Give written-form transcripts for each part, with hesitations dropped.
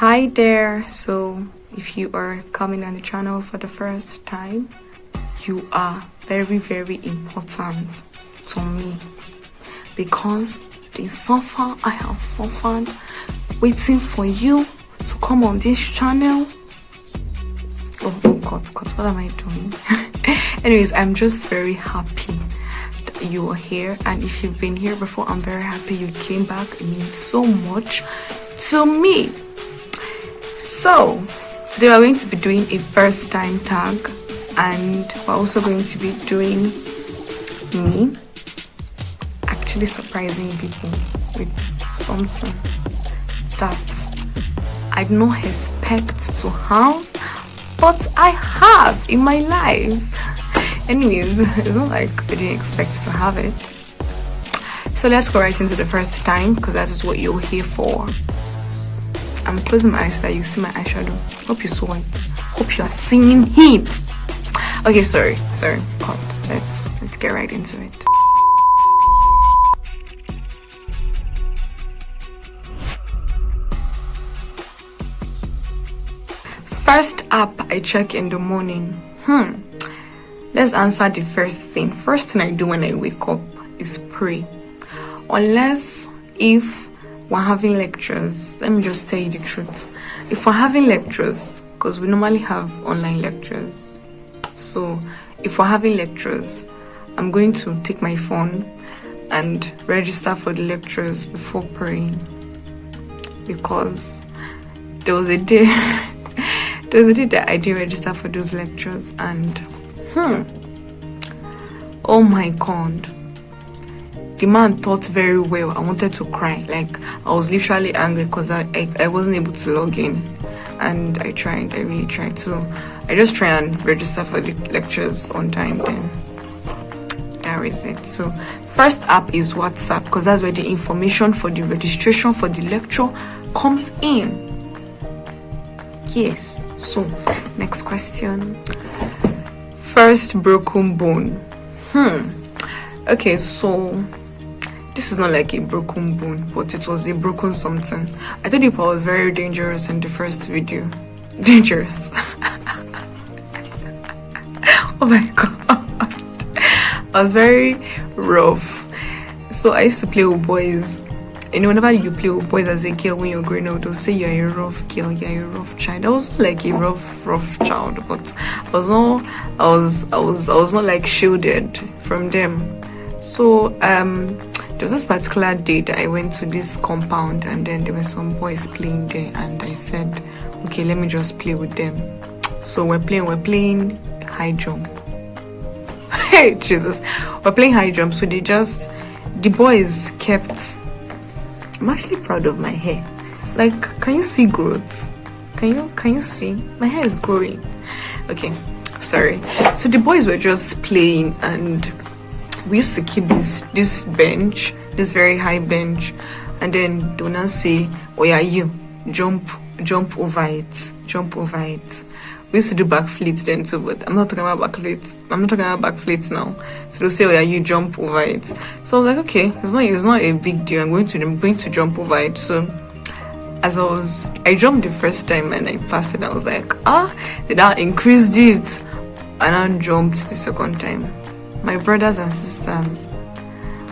Hi there. So if you are coming on the channel for the first time, you are very, very important to me because the suffer I have suffered waiting for you to come on this channel. Oh God, what am I doing? Anyways, I'm just very happy that you are here, and if you've been here before, I'm very happy you came back. It means so much to me. So today we're going to be doing a first time tag, and we're also going to be doing me actually surprising people with something that I did not expect to have, but I have in my life. Anyways, it's not like I didn't expect to have it. So let's go right into the first time, because that is what you're here for. I'm closing my eyes so that you see my eyeshadow. Hope you saw it. Hope you are seeing it. Okay, sorry. God, let's get right into it. First app I check in the morning. Let's answer the first thing. First thing I do when I wake up is pray. Unless if we're having lectures, let me just tell you the truth. If we're having lectures, because we normally have online lectures, so if we're having lectures, I'm going to take my phone and register for the lectures before praying, because there was a day that I did register for those lectures, and oh my God, the man thought very well. I wanted to cry. Like, I was literally angry because I wasn't able to log in, and I really tried to. I just try and register for the lectures on time, then that is it. So first app is WhatsApp, because that's where the information for the registration for the lecture comes in. Yes. So next question. First broken bone. Okay, so this is not like a broken bone, but it was a broken something. I told you I was very dangerous in the first video. Dangerous. Oh my God. I was very rough. So I used to play with boys. And whenever you play with boys as a girl when you're growing up, they'll say you're a rough girl, you're a rough child. I was like a rough child, but I was not like shielded from them. So there was this particular day that I went to this compound, and then there were some boys playing there, and I said, okay, let me just play with them. So we're playing high jump. Hey Jesus, we're playing high jump. So the boys kept. I'm actually proud of my hair. Like, can you see growth? Can you see? My hair is growing. Okay, sorry. So the boys were just playing, and we used to keep this bench, this very high bench, and then they would not say, oh yeah, you jump over it. We used to do backflips then too, but I'm not talking about backflips now. So they'll say, oh yeah, you jump over it. So I was like, okay, it's not a big deal. I'm going to jump over it. So as I jumped the first time and I passed it, I was like, did I increase it? And I jumped the second time. My brothers and sisters,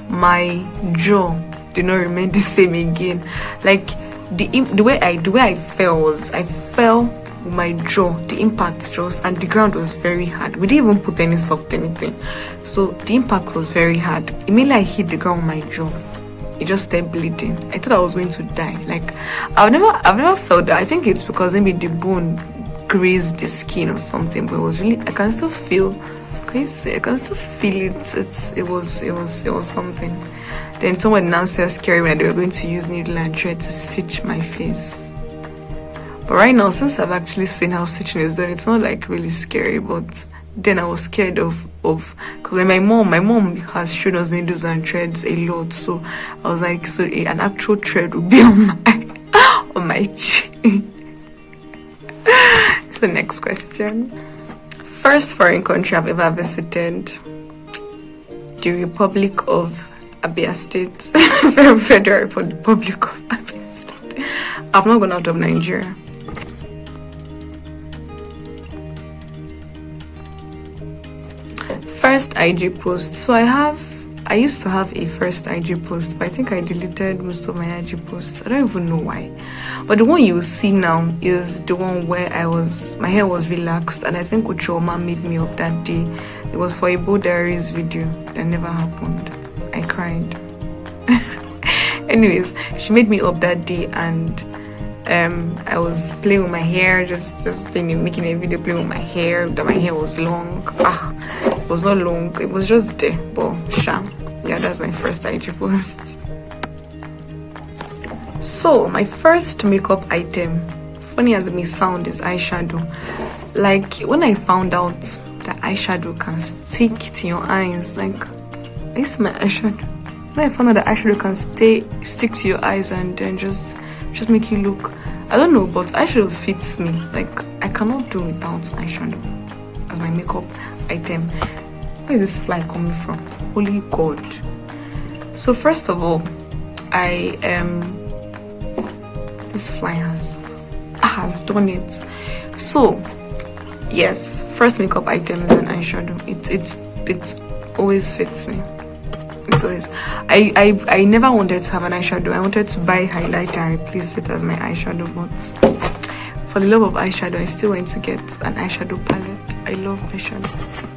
my jaw did not remain the same again. Like the way I fell was, I fell with my jaw, the impact just, and the ground was very hard. We didn't even put any soft anything, so the impact was very hard. Immediately I hit the ground with my jaw, it just started bleeding. I thought I was going to die. Like, I've never felt that. I think it's because maybe the bone grazed the skin or something, but it was really, I can still feel. Can you see? I can still feel it. It was something. Then someone now said scary when they were going to use needle and thread to stitch my face. But right now, since I've actually seen how stitching is done, it's not like really scary. But then I was scared of because my mom has shown us needles and threads a lot. So I was like, so an actual thread would be on my chin. So next question. First foreign country I've ever visited, the Republic of Abia State. Federal Republic of Abia State. I've not gone out of Nigeria. First IG post. So I used to have a first IG post, but I think I deleted most of my IG posts. I don't even know why. But the one you see now is the one where my hair was relaxed, and I think Uchoma made me up that day. It was for a Bo Diaries video that never happened. I cried. Anyways, she made me up that day, and I was playing with my hair, just making a video playing with my hair. That my hair was long. It was not long. It was just there, but sham. Yeah, that's my first IG post. So my first makeup item, funny as it may sound, is eyeshadow. Like when I found out that eyeshadow can stick to your eyes, like I used my eyeshadow. When I found out that eyeshadow can stick to your eyes and then just make you look, I don't know, but eyeshadow fits me. Like I cannot do without eyeshadow as my makeup item. Where is this fly coming from? Holy God. So first of all, this fly has done it. So yes, first makeup item is an eyeshadow. It always fits me. It's always, I never wanted to have an eyeshadow. I wanted to buy highlighter and replace it as my eyeshadow, but for the love of eyeshadow, I still went to get an eyeshadow palette. I love eyeshadow.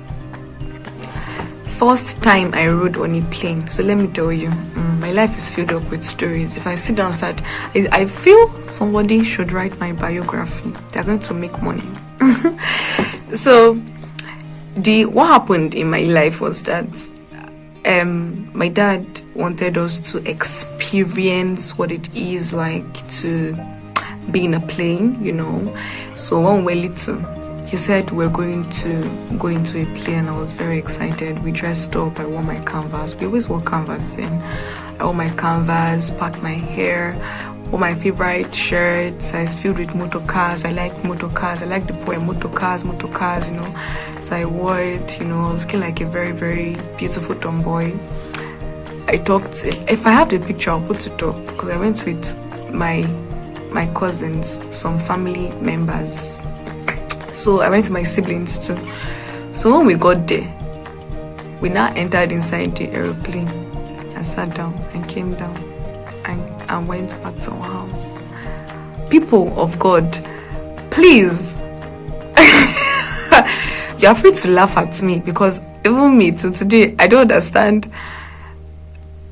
First time I rode on a plane. So let me tell you, my life is filled up with stories. If I sit down and start, I feel somebody should write my biography. They're going to make money. So what happened in my life was that my dad wanted us to experience what it is like to be in a plane, you know. So when we were little, he said we're going to go into a plane. I was very excited. We dressed up. I wore my canvas. We always wore canvas then. I wore my canvas, packed my hair, wore my favorite shirts. I filled with motor cars. I like motor cars. I like the poem motor cars, you know. So I wore it, you know. I was looking like a very, very beautiful tomboy. I talked. If I have the picture, I'll put it up because I went with my cousins, some family members. So I went to my siblings too. So when we got there, we now entered inside the aeroplane and sat down and came down and went back to our house. People of God, please, you're free to laugh at me because even me till today, I don't understand.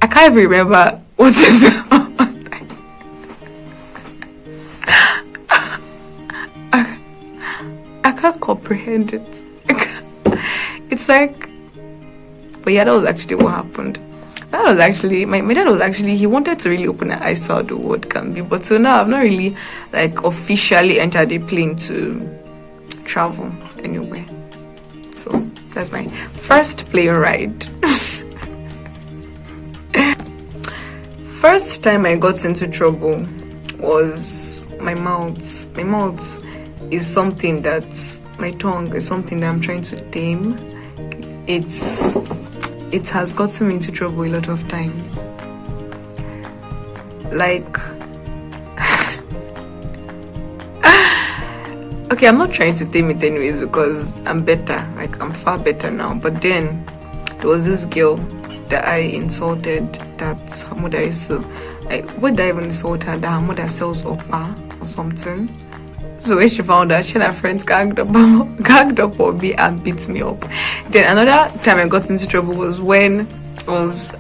I can't even remember what's I can't comprehend it. It's like, but yeah, that was actually what happened. That was actually, my dad was actually, he wanted to really open an eyes to how the world can be. But so now I've not really like officially entered a plane to travel anywhere. So that's my first plane ride. First time I got into trouble was my mouth. My mouth is something that, my tongue is something that I'm trying to tame. It has gotten me into trouble a lot of times. Like, okay, I'm not trying to tame it anyways because I'm better. Like, I'm far better now. But then there was this girl that I insulted, that her mother used to, like, what did I even insult her? That her mother sells oppa or something. So when she found out, she and her friends gagged up on me and beat me up. Then another time I got into trouble was when I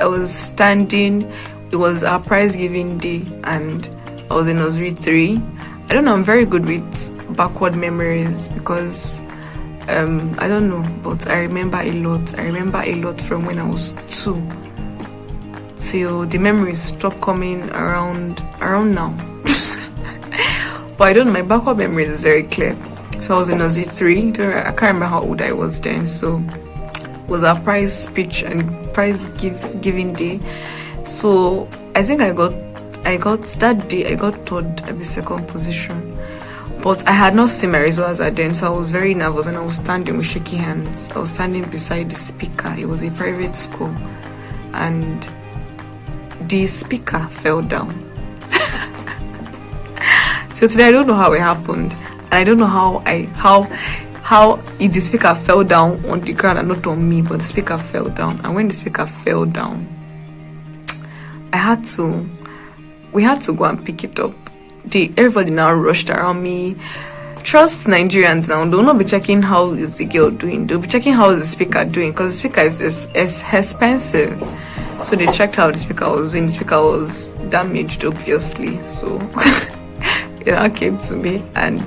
was standing. It was our prize giving day, and I was in nursery 3. I don't know. I'm very good with backward memories because I don't know, but I remember a lot. I remember a lot from when I was 2 till the memories stop coming around now. But I don't know, my backup memories is very clear. So I was in nursery 3. I can't remember how old I was then. So it was our prize speech and prize giving day. So I think I got that day I got third, maybe second position. But I had not seen my results at then, so I was very nervous and I was standing with shaky hands. I was standing beside the speaker. It was a private school, and the speaker fell down. So today I don't know how it happened, and I don't know how if the speaker fell down on the ground and not on me, but the speaker fell down. And when the speaker fell down, we had to go and pick it up. Everybody now rushed around me. Trust Nigerians now, they'll not be checking how is the girl doing, they'll be checking how is the speaker doing, because the speaker is expensive. So they checked how the speaker was doing. The speaker was damaged, obviously. So it now came to me, and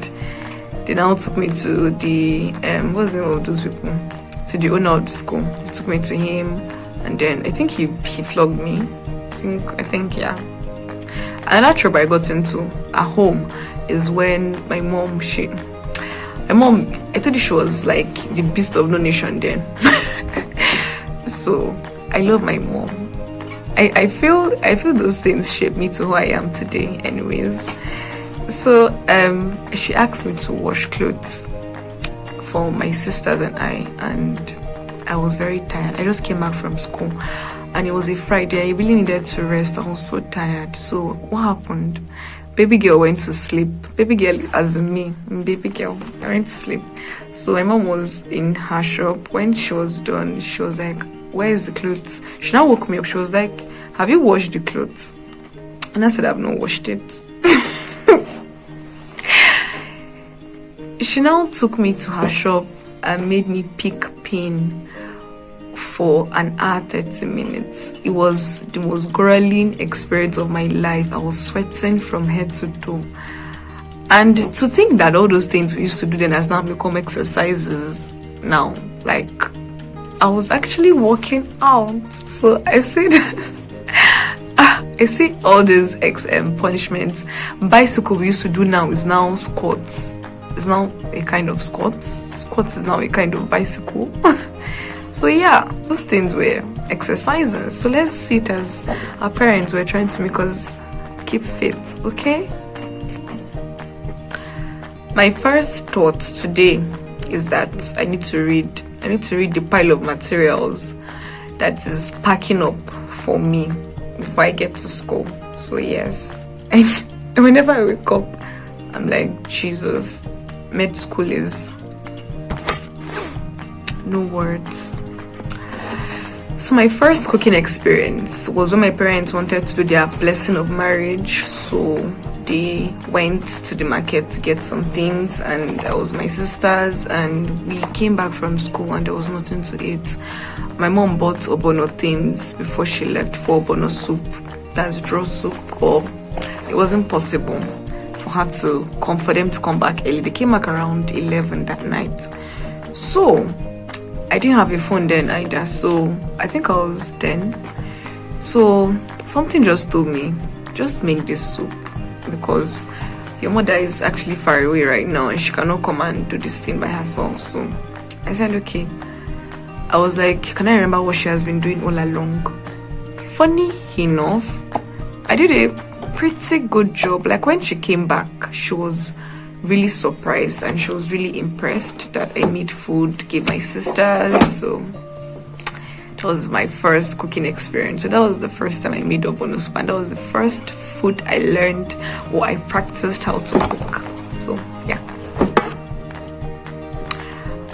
they now took me to the what's the name of those people? To the owner of the school. They took me to him, and then I think he flogged me. I think yeah. Another trouble I got into at home is when my mom, I told you she was like the beast of no nation then. So I love my mom. I feel those things shape me to who I am today anyways. So she asked me to wash clothes for my sisters and I was very tired. I just came back from school and it was a Friday. I really needed to rest. I was so tired. So what happened? Baby girl went to sleep. Baby girl as in me, baby girl, I went to sleep. So my mom was in her shop. When she was done, she was like, where is the clothes? She now woke me up. She was like, have you washed the clothes? And I said, I've not washed it. She now took me to her shop and made me pick pin for an hour 30 minutes. It was the most grueling experience of my life. I was sweating from head to toe. And to think that all those things we used to do then has now become exercises now. Like, I was actually working out. So I said, I see all these punishments. Bicycle we used to do now is now squats. It's now a kind of squats. Squats is now a kind of bicycle. So yeah, those things were exercises. So let's see it as our parents were trying to make us keep fit, okay? My first thought today is that I need to read the pile of materials that is packing up for me before I get to school. So yes, and whenever I wake up, I'm like, Jesus, med school is no words. So my first cooking experience was when my parents wanted to do their blessing of marriage. So they went to the market to get some things, and that was my sisters, and we came back from school and there was nothing to eat. My mom bought obono things before she left for obono soup, that's draw soup, or it wasn't possible for them to come back early. They came back around 11 that night. So I didn't have a phone then either, so I think I was 10. So something just told me, just make this soup, because your mother is actually far away right now and she cannot come and do this thing by herself. So I said okay. I was like, can I remember what she has been doing all along? Funny enough, I did a pretty good job. Like when she came back, she was really surprised and she was really impressed that I made food, gave my sisters. So that was my first cooking experience. So that was the first time I made obono soup, and that was the first food I learned or I practiced how to cook. So yeah,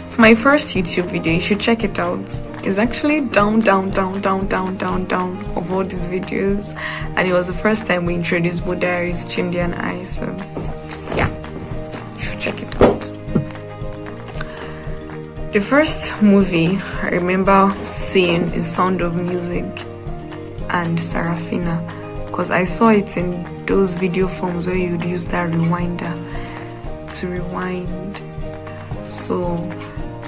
for my first YouTube video, you should check it out. It's actually down of all these videos, and it was the first time we introduced Bo Diaries, Chimdi and I. So yeah, you should check it out. The first movie I remember seeing is Sound of Music and Sarafina, because I saw it in those video forms where you'd use that rewinder to rewind. So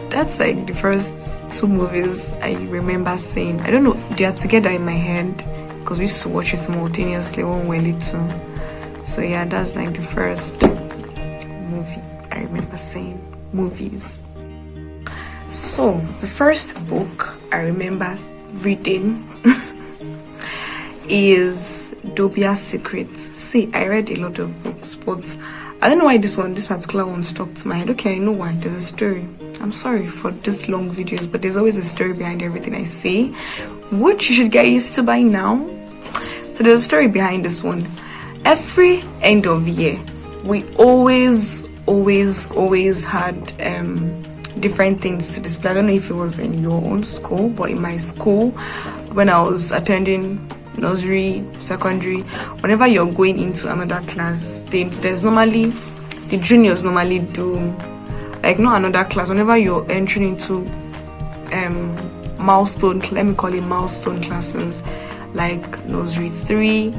that's like the first two movies I remember seeing. I don't know, they are together in my head because we used to watch it simultaneously when we were little. So yeah, that's like the first movie I remember seeing. Movies. So the first book I remember reading is Dobia's Secrets. See, I read a lot of books, but I don't know why this particular one stuck to my head. Okay, I know why. There's a story. I'm sorry for this long videos, but there's always a story behind everything I say, which you should get used to by now. So there's a story behind this one. Every end of year, we always had different things to display. I don't know if it was in your own school, but in my school, when I was attending nursery, secondary, whenever you're going into another class, there's normally, the juniors normally do, like, not another class, whenever you're entering into milestone, let me call it milestone classes, like nursery 3,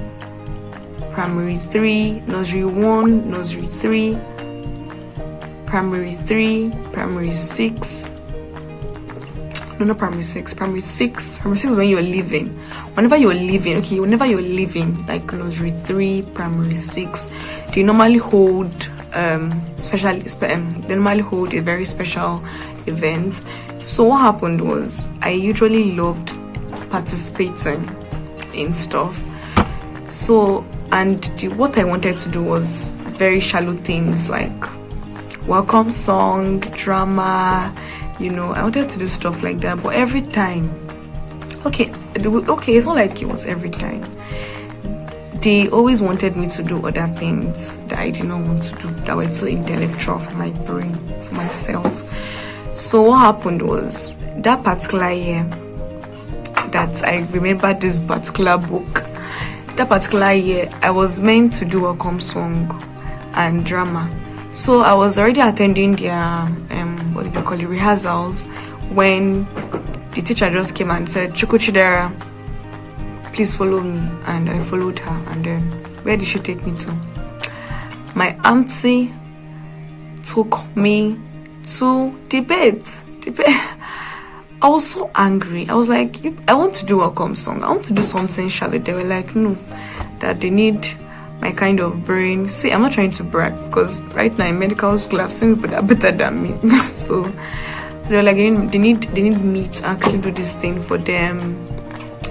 primary 3, nursery 1, nursery 3, primary 3, primary 6, no, not primary 6, primary 6 is when you're leaving. Whenever you're leaving, like nursery 3, primary 6, they normally hold they normally hold a very special event. So what happened was, I usually loved participating in stuff. So, and what I wanted to do was very shallow things like welcome song, drama, I wanted to do stuff like that. But every time, okay, it's not like it was every time. They always wanted me to do other things that I did not want to do, that were too intellectual for my brain, for myself. So what happened was, that particular year, that I remember this particular book, that particular year, I was meant to do welcome song and drama. So I was already attending their rehearsals, when the teacher just came and said, Chidera, please follow me. And I followed her. And then, where did she take me to? My auntie took me to debate. I was so angry. I was like, I want to do a welcome song, I want to do something shallow. They were like, no, that they need my kind of brain. See, I'm not trying to brag, because right now in medical school I've seen people that are better than me. So they're like, they need me to actually do this thing for them.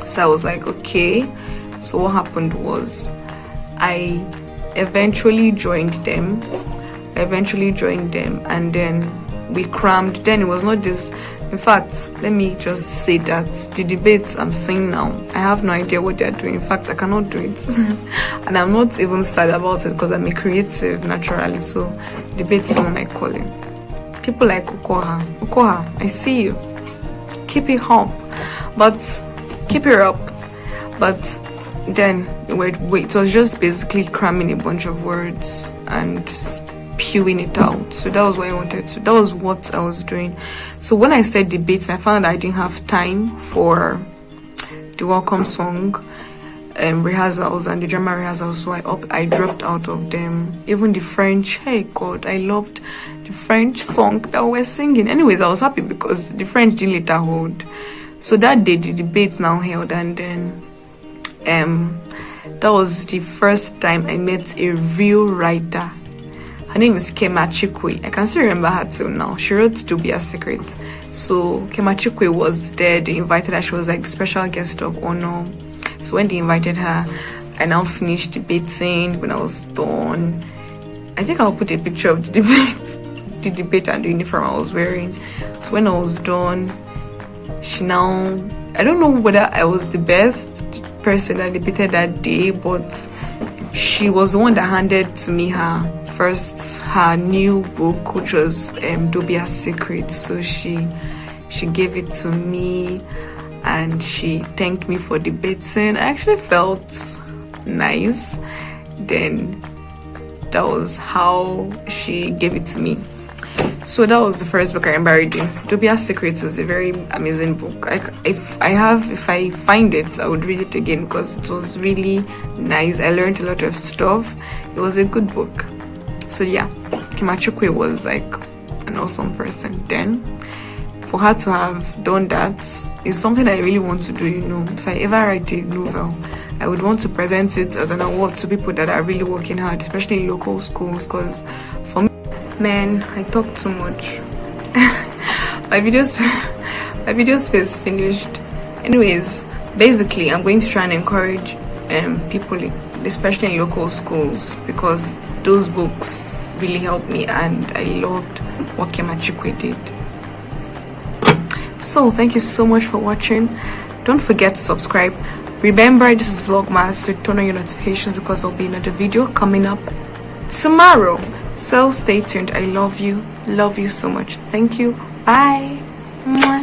So I was like, okay. So what happened was, I eventually joined them, and then we crammed. Then it was not this. In fact, let me just say that the debates I'm saying now, I have no idea what they're doing. In fact, I cannot do it. And I'm not even sad about it, because I'm a creative naturally. So debates is not my calling. People like Okoha, I see you. Keep it up. But then it was just basically cramming a bunch of words and spewing it out. So that was what I wanted to. That was what I was doing. So when I started debates, I found that I didn't have time for the welcome song rehearsals and the drama rehearsals. So I dropped out of them. Even the French, hey God, I loved the French song that we were singing. Anyways, I was happy because the French didn't later hold. So that day the debate now held, and then that was the first time I met a real writer. Her name is Chidera. I can still remember her till now. She wrote To Be a Secret. So Chidera was there. They invited her. She was like the special guest of honor. So when they invited her, I now finished debating. When I was done, I think I'll put a picture of the debate and the uniform I was wearing. So when I was done, I don't know whether I was the best person that debated that day, but she was the one that handed to me her new book, which was To Be a Secret. So she gave it to me and she thanked me for debating. I actually felt nice. Then that was how she gave it to me. So that was the first book I remember reading. To Be a Secret is a very amazing book. If I find it, I would read it again because it was really nice. I learned a lot of stuff. It was a good book. So yeah, Chidera was like an awesome person. Then for her to have done that is something I really want to do. If I ever write a novel, I would want to present it as an award to people that are really working hard, especially in local schools, because man, I talk too much. my video space finished. Anyways, basically I'm going to try and encourage people, especially in local schools, because those books really helped me and I loved what Chidera did. So thank you so much for watching. Don't forget to subscribe. Remember, this is Vlogmas, so turn on your notifications because there'll be another video coming up. tomorrow. So stay tuned. I love you so much. Thank you. Bye. Mwah.